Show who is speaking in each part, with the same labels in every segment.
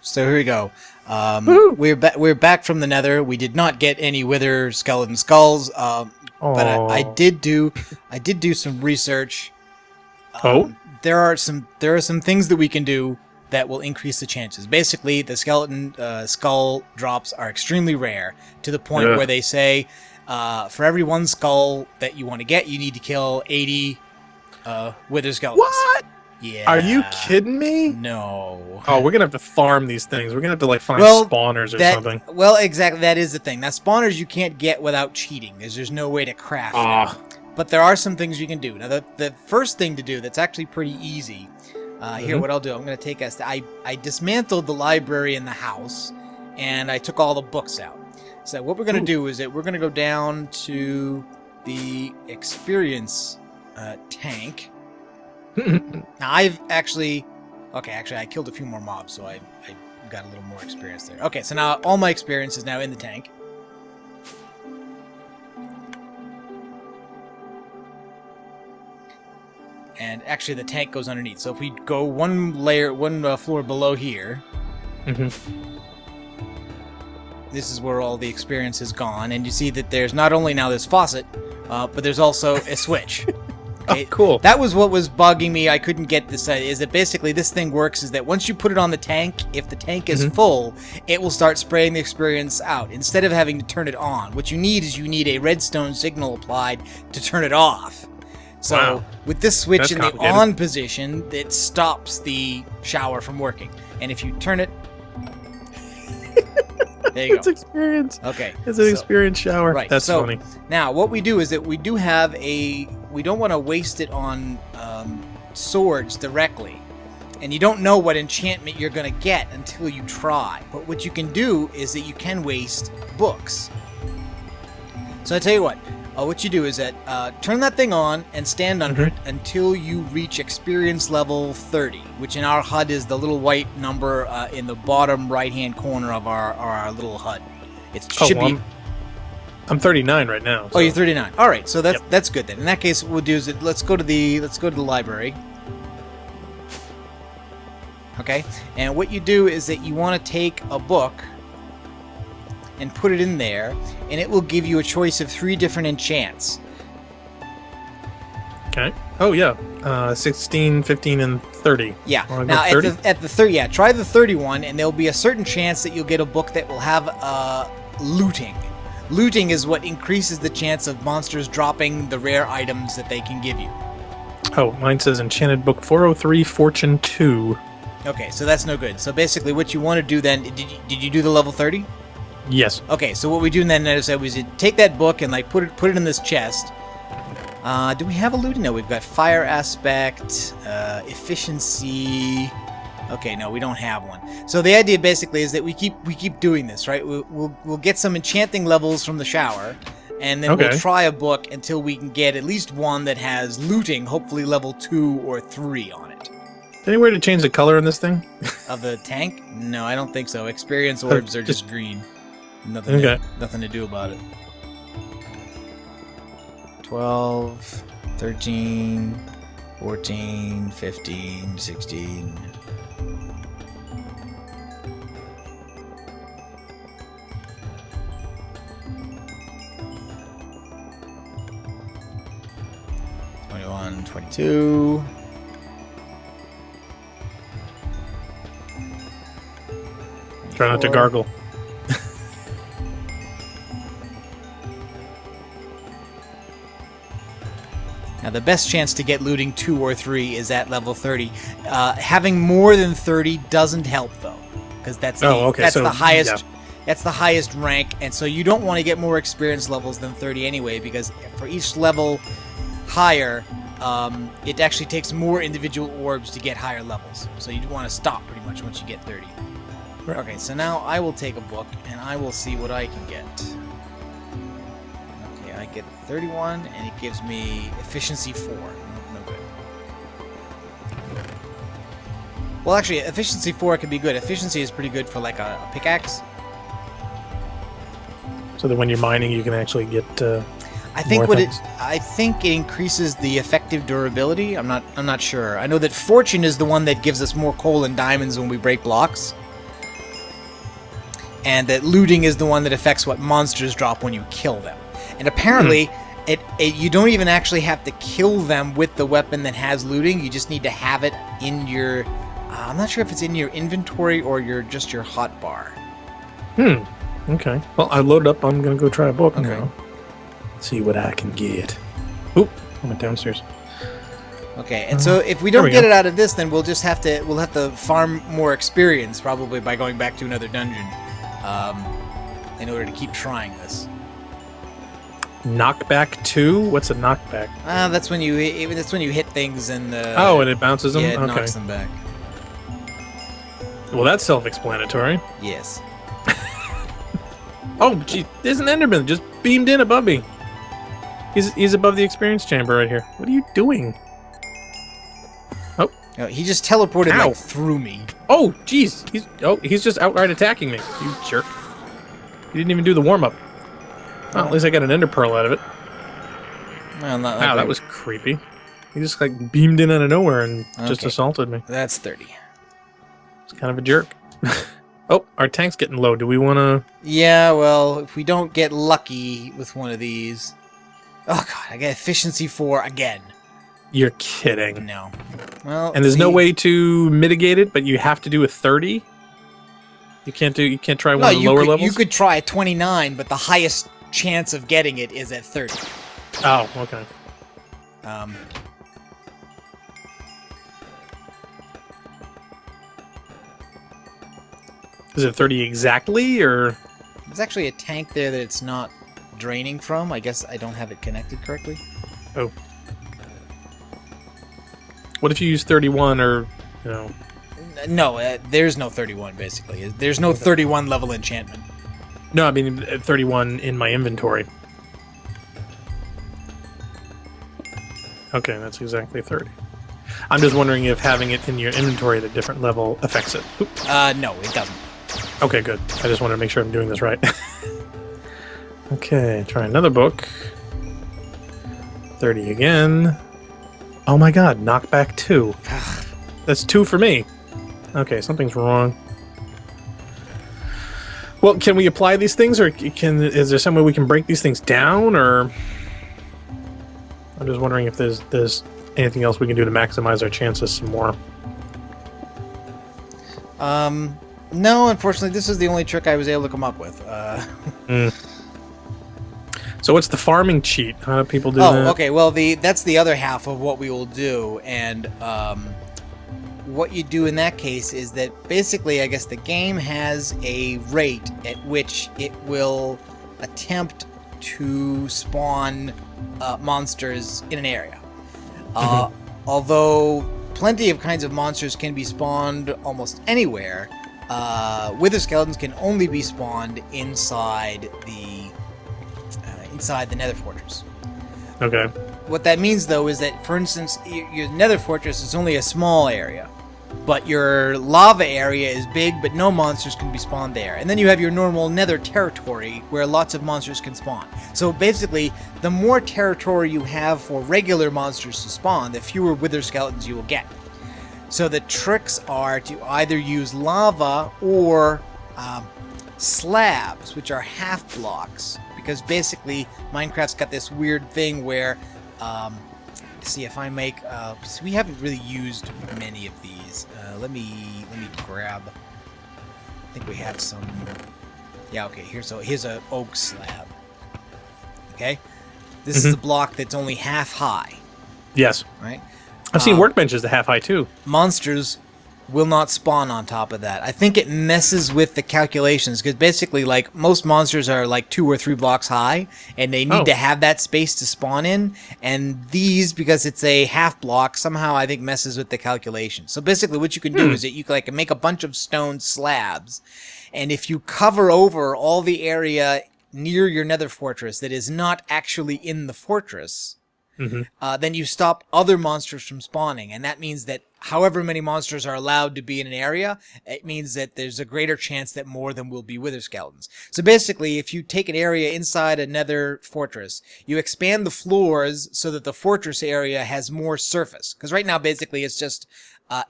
Speaker 1: So here we go. We're back from the nether. We did not get any wither skeleton skulls, but I did do some research. There are some things that we can do that will increase the chances. Basically, the skeleton skull drops are extremely rare, to the point where they say for every one skull that you want to get, you need to kill 80 wither skeletons.
Speaker 2: What?
Speaker 1: Yeah.
Speaker 2: Are you kidding me?
Speaker 1: No.
Speaker 2: Oh, we're gonna have to farm these things. We're gonna have to find spawners or something.
Speaker 1: Well, exactly. That is the thing. Now, spawners you can't get without cheating. There's no way to craft them. But there are some things you can do. Now, the first thing to do that's actually pretty easy. Here, what I'll do, I'm going to take us. I dismantled the library in the house, and I took all the books out. So what we're going to do is that we're going to go down to the experience tank. Now, I've actually... Okay, I killed a few more mobs, so I got a little more experience there. Okay, so now all my experience is now in the tank. And actually, the tank goes underneath. So if we go one floor below here, this is where all the experience is gone. And you see that there's not only now this faucet, but there's also a switch. Okay?
Speaker 2: Oh, cool.
Speaker 1: That was what was bugging me. I couldn't get this. Is that basically this thing works is that once you put it on the tank, if the tank is full, it will start spraying the experience out instead of having to turn it on. What you need is a redstone signal applied to turn it off. So with this switch in the on position, it stops the shower from working. And if you turn it, there you go.
Speaker 2: It's experience.
Speaker 1: Okay.
Speaker 2: It's an experience shower.
Speaker 1: Right.
Speaker 2: That's funny.
Speaker 1: Now, what we do is that we do have we don't want to waste it on swords directly. And you don't know what enchantment you're going to get until you try. But what you can do is that you can waste books. So I tell you what you do is that turn that thing on and stand under it until you reach experience level 30, which in our HUD is the little white number in the bottom right-hand corner of our little HUD. It should be.
Speaker 2: I'm 39 right now. So.
Speaker 1: Oh, you're 39. All right, so that's good then. In that case, what we'll do is that let's go to the library. Okay, and what you do is that you want to take a book and put it in there, and it will give you a choice of 3 different enchants.
Speaker 2: Okay. Oh, yeah. 16, 15, and 30.
Speaker 1: Yeah. Now, at the 30, try the 31, and there'll be a certain chance that you'll get a book that will have looting. Looting is what increases the chance of monsters dropping the rare items that they can give you.
Speaker 2: Oh, mine says Enchanted Book 403, Fortune 2.
Speaker 1: Okay, so that's no good. So basically what you want to do then, did you do the level 30?
Speaker 2: Yes.
Speaker 1: Okay, so what we do then is we take that book and put it in this chest. Do we have a looting? No, we've got fire aspect, efficiency. Okay, no, we don't have one. So the idea basically is that we keep doing this, right? We'll get some enchanting levels from the shower, and then we'll try a book until we can get at least one that has looting, hopefully level 2 or 3 on it.
Speaker 2: Anywhere to change the color in this thing?
Speaker 1: Of the tank? No, I don't think so. Experience orbs are just green. Nothing to do about it. 12, 13, 14, 15, 16. '21, 22.
Speaker 2: Try not to gargle.
Speaker 1: Now, the best chance to get looting 2 or 3 is at level 30. Having more than 30 doesn't help, though, because that's the highest. Yeah. That's the highest rank, and so you don't want to get more experience levels than 30 anyway, because for each level higher, it actually takes more individual orbs to get higher levels. So you want to stop pretty much once you get 30. Right. Okay, so now I will take a book, and I will see what I can get. Okay, I get 31, and it gives me efficiency 4. No good. Well, actually, efficiency 4 can be good. Efficiency is pretty good for like a pickaxe.
Speaker 2: So that when you're mining, you can actually get.
Speaker 1: I think I think it increases the effective durability. I'm not sure. I know that fortune is the one that gives us more coal and diamonds when we break blocks. and that looting is the one that affects what monsters drop when you kill them. And apparently, you don't even actually have to kill them with the weapon that has looting. You just need to have it in your... I'm not sure if it's in your inventory or just your hotbar.
Speaker 2: Okay. Well, I loaded up. I'm going to go try a book now. See what I can get. Oop, I went downstairs.
Speaker 1: Okay, and so if we don't get it out of this, then we'll have to farm more experience, probably by going back to another dungeon, in order to keep trying this.
Speaker 2: Knockback 2? What's a knockback?
Speaker 1: That's when you hit things and
Speaker 2: and it bounces them.
Speaker 1: Yeah, it knocks them back.
Speaker 2: Well, that's self-explanatory.
Speaker 1: Yes.
Speaker 2: Oh, gee, there's an Enderman just beamed in above me. He's above the experience chamber right here. What are you doing? Oh,
Speaker 1: he just teleported like through me.
Speaker 2: Oh, jeez. He's just outright attacking me. You jerk. He didn't even do the warm-up. Well, at least I got an ender pearl out of it.
Speaker 1: Well, not
Speaker 2: wow, that was creepy. He just like beamed in out of nowhere and just assaulted me.
Speaker 1: That's 30.
Speaker 2: It's kind of a jerk. Oh, our tank's getting low. Do we want to...
Speaker 1: Yeah, well, if we don't get lucky with one of these... Oh, God, I get efficiency 4 again.
Speaker 2: You're kidding.
Speaker 1: No. Well,
Speaker 2: and there's no way to mitigate it, but you have to do a 30? You can't try one of the lower levels?
Speaker 1: You could try a 29, but the highest chance of getting it is at 30.
Speaker 2: Oh, okay. Is it 30 exactly, or...?
Speaker 1: There's actually a tank there that it's not draining from. I guess I don't have it connected correctly.
Speaker 2: Oh. What if you use 31, or, you know...
Speaker 1: No, there's no 31, basically. There's no 31 level enchantment.
Speaker 2: No, I mean 31 in my inventory. Okay, that's exactly 30. I'm just wondering if having it in your inventory at a different level affects it. Oop.
Speaker 1: No, it doesn't.
Speaker 2: Okay, good. I just wanted to make sure I'm doing this right. Okay, try another book. 30 again. Oh my god, knockback 2. That's 2 for me. Okay, something's wrong. Well, can we apply these things, or is there some way we can break these things down, or... I'm just wondering if there's anything else we can do to maximize our chances some more.
Speaker 1: No, unfortunately, this is the only trick I was able to come up with.
Speaker 2: So what's the farming cheat? How do people do that?
Speaker 1: Oh, okay, well, that's the other half of what we will do, and what you do in that case is that basically, I guess the game has a rate at which it will attempt to spawn monsters in an area. Although plenty of kinds of monsters can be spawned almost anywhere, wither skeletons can only be spawned inside the nether fortress.
Speaker 2: Okay.
Speaker 1: What that means, though, is that, for instance, your nether fortress is only a small area, but your lava area is big, but no monsters can be spawned there. And then you have your normal nether territory, where lots of monsters can spawn. So basically, the more territory you have for regular monsters to spawn, the fewer wither skeletons you will get. So the tricks are to either use lava or slabs, which are half blocks, because basically Minecraft's got this weird thing where, see if I make, so we haven't really used many of these. Let me grab. I think we have some. Yeah, okay. Here's a oak slab. Okay, this is a block that's only half high.
Speaker 2: Yes.
Speaker 1: Right.
Speaker 2: I've seen workbenches that half high too.
Speaker 1: Monsters will not spawn on top of that. I think it messes with the calculations, because basically, like, most monsters are like 2 or 3 blocks high, and they need to have that space to spawn in. And these, because it's a half block, somehow I think messes with the calculation. So basically, what you can do is that you can make a bunch of stone slabs, and if you cover over all the area near your nether fortress that is not actually in the fortress, then you stop other monsters from spawning. And that means that however many monsters are allowed to be in an area, it means that there's a greater chance that more of them will be wither skeletons. So basically, if you take an area inside a nether fortress, you expand the floors so that the fortress area has more surface. Because right now, basically, it's just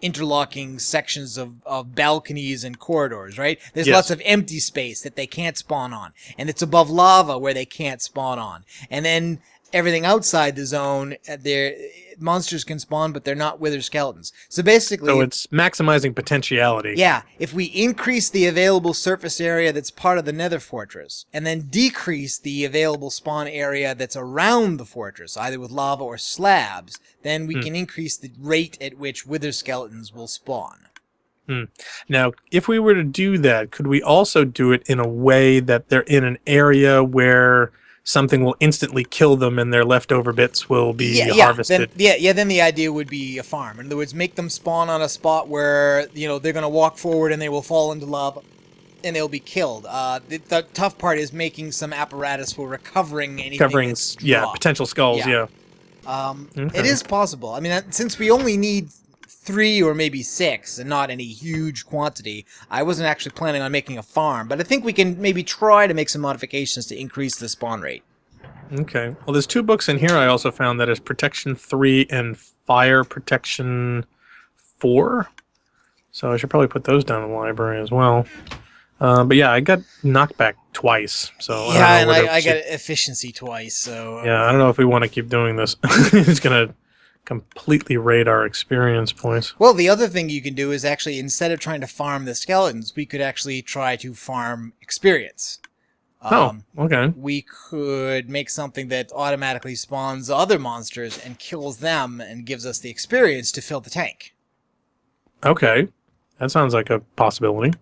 Speaker 1: interlocking sections of balconies and corridors, right? There's lots of empty space that they can't spawn on. And it's above lava where they can't spawn on. And then everything outside the zone, monsters can spawn, but they're not wither skeletons. So basically...
Speaker 2: So it's maximizing potentiality.
Speaker 1: Yeah. If we increase the available surface area that's part of the nether fortress, and then decrease the available spawn area that's around the fortress, either with lava or slabs, then we can increase the rate at which wither skeletons will spawn.
Speaker 2: Now, if we were to do that, could we also do it in a way that they're in an area where something will instantly kill them and their leftover bits will be harvested?
Speaker 1: Then the idea would be a farm. In other words, make them spawn on a spot where, they're going to walk forward and they will fall into lava and they'll be killed. The tough part is making some apparatus for recovering anything that's dropped.
Speaker 2: Potential skulls,
Speaker 1: It is possible. I mean, since we only need 3 or maybe 6 and not any huge quantity, I wasn't actually planning on making a farm, but I think we can maybe try to make some modifications to increase the spawn rate.
Speaker 2: Okay. Well, there's 2 books in here I also found that is Protection 3 and Fire Protection 4. So I should probably put those down in the library as well. But yeah, I got knockback twice. So
Speaker 1: I got efficiency twice. So
Speaker 2: I don't know if we want to keep doing this. It's gonna completely raid our experience points.
Speaker 1: Well, the other thing you can do is actually, instead of trying to farm the skeletons, we could actually try to farm experience.
Speaker 2: Okay.
Speaker 1: We could make something that automatically spawns other monsters and kills them and gives us the experience to fill the tank.
Speaker 2: Okay. That sounds like a possibility.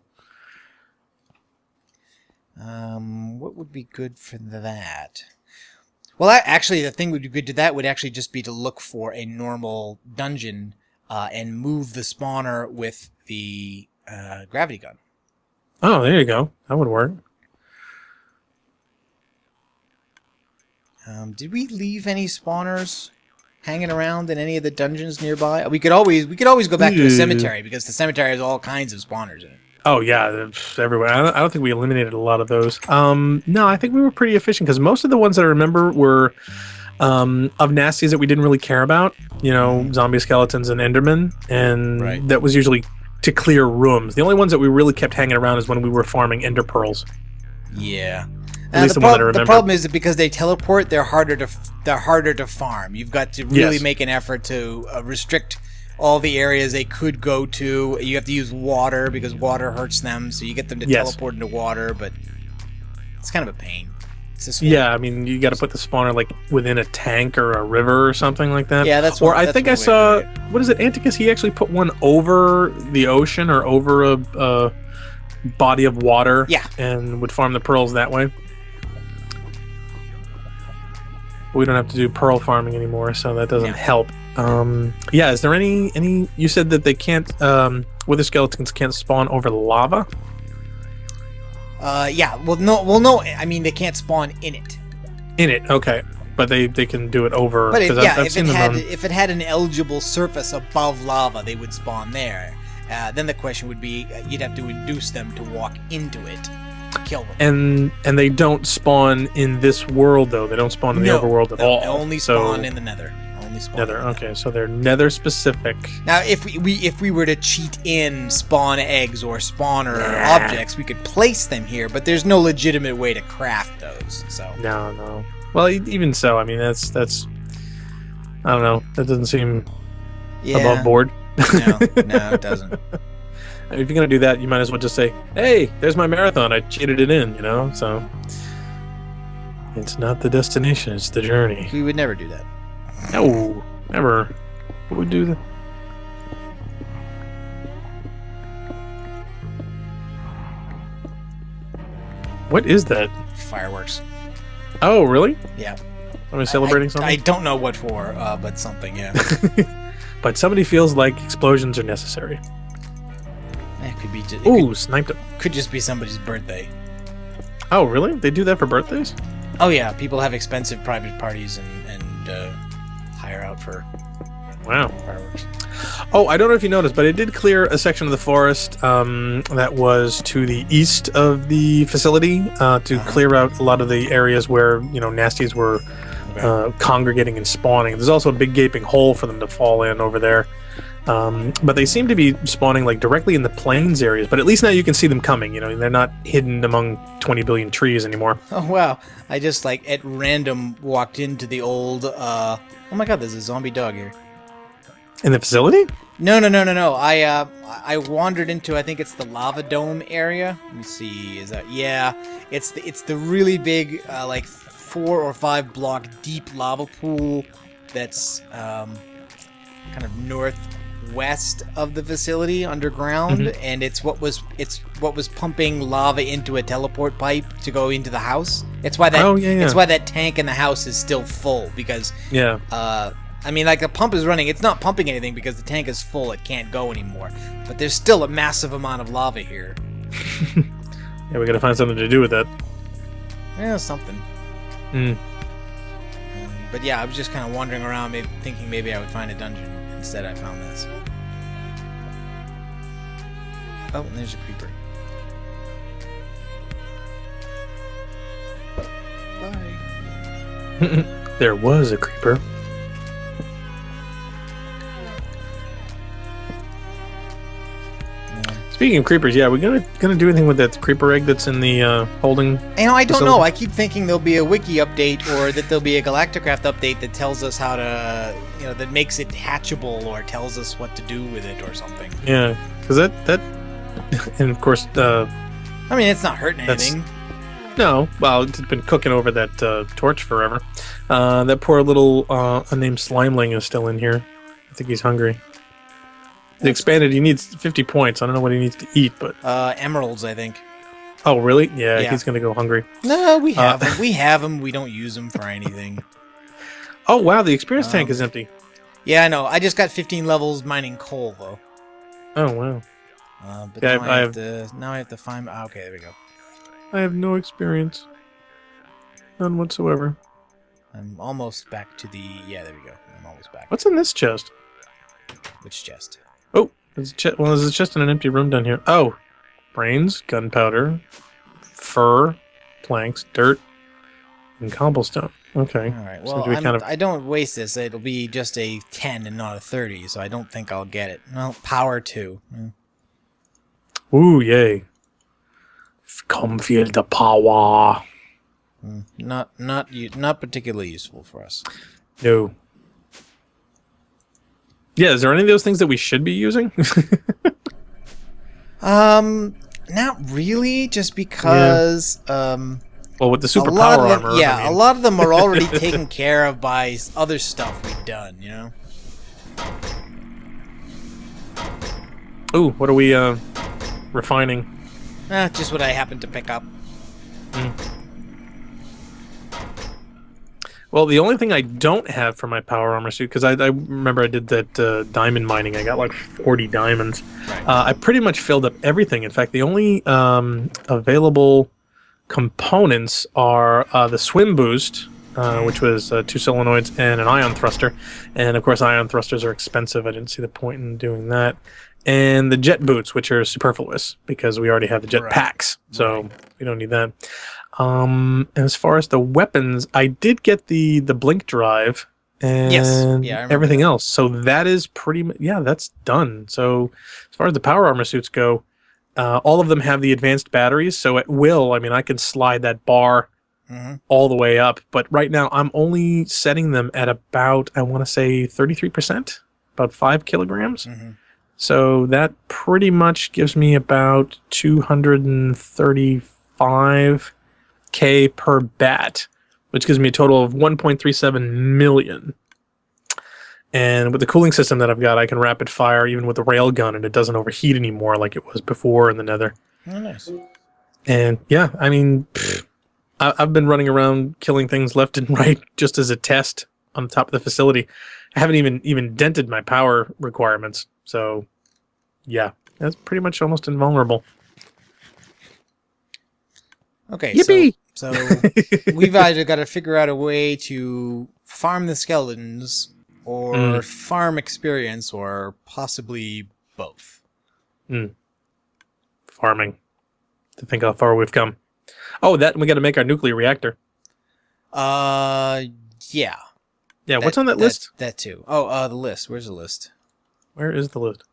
Speaker 1: What would be good for that? Well, actually, the thing would be good to that would actually just be to look for a normal dungeon and move the spawner with the gravity gun.
Speaker 2: Oh, there you go. That would work.
Speaker 1: Did we leave any spawners hanging around in any of the dungeons nearby? We could always go back to the cemetery, because the cemetery has all kinds of spawners in it.
Speaker 2: Oh, yeah, everywhere. I don't think we eliminated a lot of those. No, I think we were pretty efficient, because most of the ones that I remember were of nasties that we didn't really care about. Zombie skeletons and endermen, and that was usually to clear rooms. The only ones that we really kept hanging around is when we were farming ender pearls.
Speaker 1: Yeah.
Speaker 2: At least the one that I remember.
Speaker 1: The problem is that because they teleport, they're harder to farm. You've got to really make an effort to restrict all the areas they could go to. You have to use water because water hurts them, so you get them to teleport into water, but it's kind of a pain.
Speaker 2: Yeah, I mean, you got to put the spawner like within a tank or a river or something like that.
Speaker 1: Yeah, that's.
Speaker 2: Or I think I saw, what is it, Anticus? He actually put one over the ocean or over a body of water.
Speaker 1: Yeah,
Speaker 2: and would farm the pearls that way. We don't have to do pearl farming anymore, so that doesn't help. Is there any? You said that they can't. Wither skeletons can't spawn over lava.
Speaker 1: Well, no. I mean, they can't spawn in it.
Speaker 2: In it, okay, but they can do it over.
Speaker 1: But if it had an eligible surface above lava, they would spawn there. Then the question would be, you'd have to induce them to walk into it to kill them.
Speaker 2: And they don't spawn in this world though. They don't spawn in the overworld at all.
Speaker 1: They only spawn in the nether.
Speaker 2: Nether. Okay, so they're nether specific.
Speaker 1: Now, if we were to cheat in spawn eggs or spawner objects, we could place them here, but there's no legitimate way to craft those. So
Speaker 2: no. Well, even so, I mean that's I don't know. That doesn't seem above board.
Speaker 1: No, it doesn't.
Speaker 2: If you're gonna do that, you might as well just say, "Hey, there's my marathon. I cheated it in." So it's not the destination; it's the journey.
Speaker 1: We would never do that.
Speaker 2: No, never. What would do that? What is that?
Speaker 1: Fireworks.
Speaker 2: Oh, really?
Speaker 1: Yeah.
Speaker 2: Are we celebrating something?
Speaker 1: I don't know what for, but something, yeah.
Speaker 2: But somebody feels like explosions are necessary.
Speaker 1: It could be.
Speaker 2: Sniped him.
Speaker 1: Could just be somebody's birthday.
Speaker 2: Oh, really? They do that for birthdays?
Speaker 1: Oh yeah, people have expensive private parties and fire out for fireworks.
Speaker 2: Oh, I don't know if you noticed, but it did clear a section of the forest that was to the east of the facility to clear out a lot of the areas where, nasties were congregating and spawning. There's also a big gaping hole for them to fall in over there. But they seem to be spawning like directly in the plains areas, but at least now you can see them coming. They're not hidden among 20 billion trees anymore.
Speaker 1: Oh, wow. I just, at random walked into the old, oh my god, there's a zombie dog here.
Speaker 2: In the facility?
Speaker 1: No. I wandered into, I think it's the lava dome area. Let me see. Is that? Yeah. It's the really big, 4 or 5 block deep lava pool that's kind of northwest of the facility underground, and it's what was pumping lava into a teleport pipe to go into the house. It's why that it's why that tank in the house is still full because the pump is running. It's not pumping anything because the tank is full. It can't go anymore. But there's still a massive amount of lava here.
Speaker 2: Yeah, we gotta find something to do with that.
Speaker 1: Yeah, something. But yeah, I was just kind of wandering around, thinking maybe I would find a dungeon. Instead, I found this. Oh, and there's a creeper. Bye.
Speaker 2: There was a creeper. Speaking of creepers, we're gonna do anything with that creeper egg that's in the holding.
Speaker 1: I don't know. I keep thinking there'll be a wiki update, or that there'll be a Galacticraft update that tells us how to, that makes it hatchable, or tells us what to do with it, or something.
Speaker 2: Yeah, because that, and of course,
Speaker 1: it's not hurting anything.
Speaker 2: No, well, it's been cooking over that torch forever. That poor little unnamed slimeling is still in here. I think he's hungry. The expanded, he needs 50 points. I don't know what he needs to eat, but...
Speaker 1: emeralds, I think.
Speaker 2: Oh, really? Yeah, he's going to go hungry.
Speaker 1: No, we have them. We have them. We don't use them for anything.
Speaker 2: Oh, wow, the experience tank is empty.
Speaker 1: Yeah, I know. I just got 15 levels mining coal, though.
Speaker 2: Oh, wow.
Speaker 1: But now I have to find... okay, there we go.
Speaker 2: I have no experience. None whatsoever.
Speaker 1: I'm almost back to the... Yeah, there we go. I'm almost back.
Speaker 2: What's in this chest?
Speaker 1: Which chest?
Speaker 2: Oh, there's a chest in an empty room down here. Oh, brains, gunpowder, fur, planks, dirt, and cobblestone. Okay.
Speaker 1: All right. Well, I don't waste this. It'll be just a 10 and not a 30, so I don't think I'll get it. Well, power 2.
Speaker 2: Ooh, yay. Come feel the power.
Speaker 1: Not particularly useful for us.
Speaker 2: No. Yeah, is there any of those things that we should be using?
Speaker 1: Not really, just because
Speaker 2: well, with the superpower armor.
Speaker 1: A lot of them are already taken care of by other stuff we've done,
Speaker 2: Ooh, what are we refining?
Speaker 1: Just what I happened to pick up.
Speaker 2: Well, the only thing I don't have for my power armor suit, because I remember I did that diamond mining. I got like 40 diamonds. Right. I pretty much filled up everything. In fact, the only available components are the swim boost, which was 2 solenoids and an ion thruster. And, of course, ion thrusters are expensive. I didn't see the point in doing that. And the jet boots, which are superfluous, because we already have the jet packs. So we don't need that. As far as the weapons, I did get the blink drive and everything else. So that is pretty much, that's done. So as far as the power armor suits go, all of them have the advanced batteries. So at will, I can slide that bar all the way up. But right now I'm only setting them at about, I want to say 33%, about 5 kilograms. So that pretty much gives me about 235 K per bat, which gives me a total of 1.37 million. And with the cooling system that I've got, I can rapid fire even with the rail gun, and it doesn't overheat anymore like it was before in the nether.
Speaker 1: Oh, nice.
Speaker 2: And I've been running around killing things left and right just as a test on the top of the facility. I haven't even dented my power requirements. So, yeah, that's pretty much almost invulnerable.
Speaker 1: Okay,
Speaker 2: yippee!
Speaker 1: So we've either got to figure out a way to farm the skeletons or farm experience, or possibly both.
Speaker 2: Farming. To think how far we've come. Oh, we got to make our nuclear reactor.
Speaker 1: Yeah.
Speaker 2: Yeah, what's on that list?
Speaker 1: That too. Oh, the list. Where's the list?
Speaker 2: Where is the list?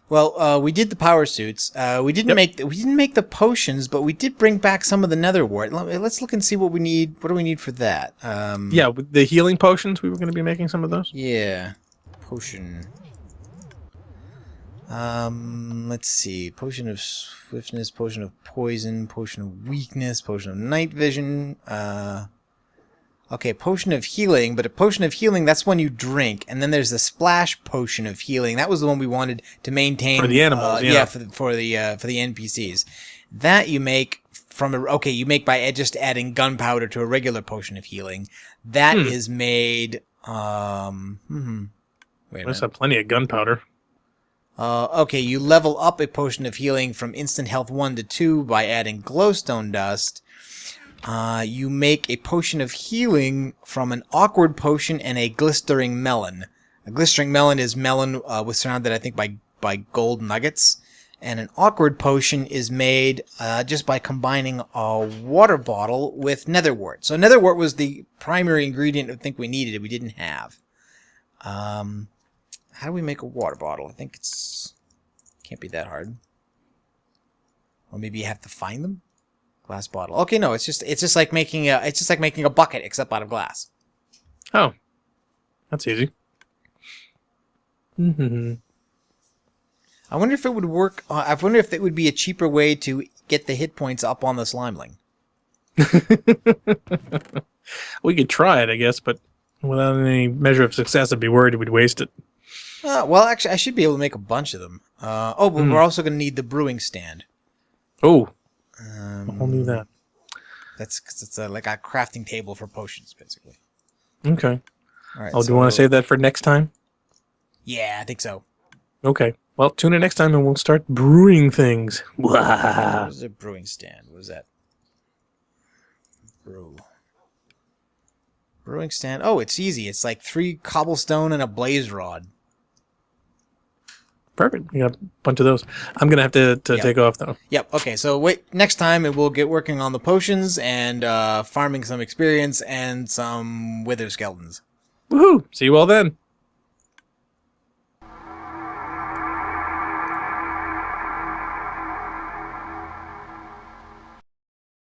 Speaker 1: Well, we did the power suits. We didn't make the potions, but we did bring back some of the nether wart. Let's look and see what we need. What do we need for that?
Speaker 2: Yeah, the healing potions. We were going to be making some of those.
Speaker 1: Yeah, potion. Let's see. Potion of swiftness, potion of poison, potion of weakness, potion of night vision. Okay, potion of healing, but a potion of healing, that's one you drink. And then there's the splash potion of healing. That was the one we wanted to maintain.
Speaker 2: For the animals, yeah.
Speaker 1: For the NPCs. That you make you make by just adding gunpowder to a regular potion of healing. That is made, wait a minute.
Speaker 2: Must have plenty of gunpowder.
Speaker 1: Okay, you level up a potion of healing from instant health 1 to 2 by adding glowstone dust. You make a potion of healing from an awkward potion and a glistering melon. A glistering melon is melon surrounded, I think, by gold nuggets. And an awkward potion is made just by combining a water bottle with nether wart. So nether wart was the primary ingredient I think we needed. We didn't have. How do we make a water bottle? I think can't be that hard. Or maybe you have to find them. Glass bottle. Okay, no, it's just like making a bucket except out of glass.
Speaker 2: Oh, that's easy. Mm-hmm.
Speaker 1: I wonder if it would work. I wonder if it would be a cheaper way to get the hit points up on the slimeling.
Speaker 2: We could try it, I guess, but without any measure of success, I'd be worried we'd waste it.
Speaker 1: Well, actually, I should be able to make a bunch of them. But we're also going to need the brewing stand.
Speaker 2: Oh. I'll need that.
Speaker 1: It's like a crafting table for potions, basically.
Speaker 2: Okay.
Speaker 1: All right.
Speaker 2: Do you want to save that for next time?
Speaker 1: Yeah, I think so.
Speaker 2: Okay. Well, tune in next time and we'll start brewing things.
Speaker 1: Where's the brewing stand? What is that? Brewing stand. Oh, it's easy. It's like 3 cobblestone and a blaze rod.
Speaker 2: Perfect. We got a bunch of those. I'm going to have to take off, though.
Speaker 1: Yep. Okay, so wait. Next time, we'll get working on the potions and farming some experience and some wither skeletons.
Speaker 2: Woohoo! See you all then.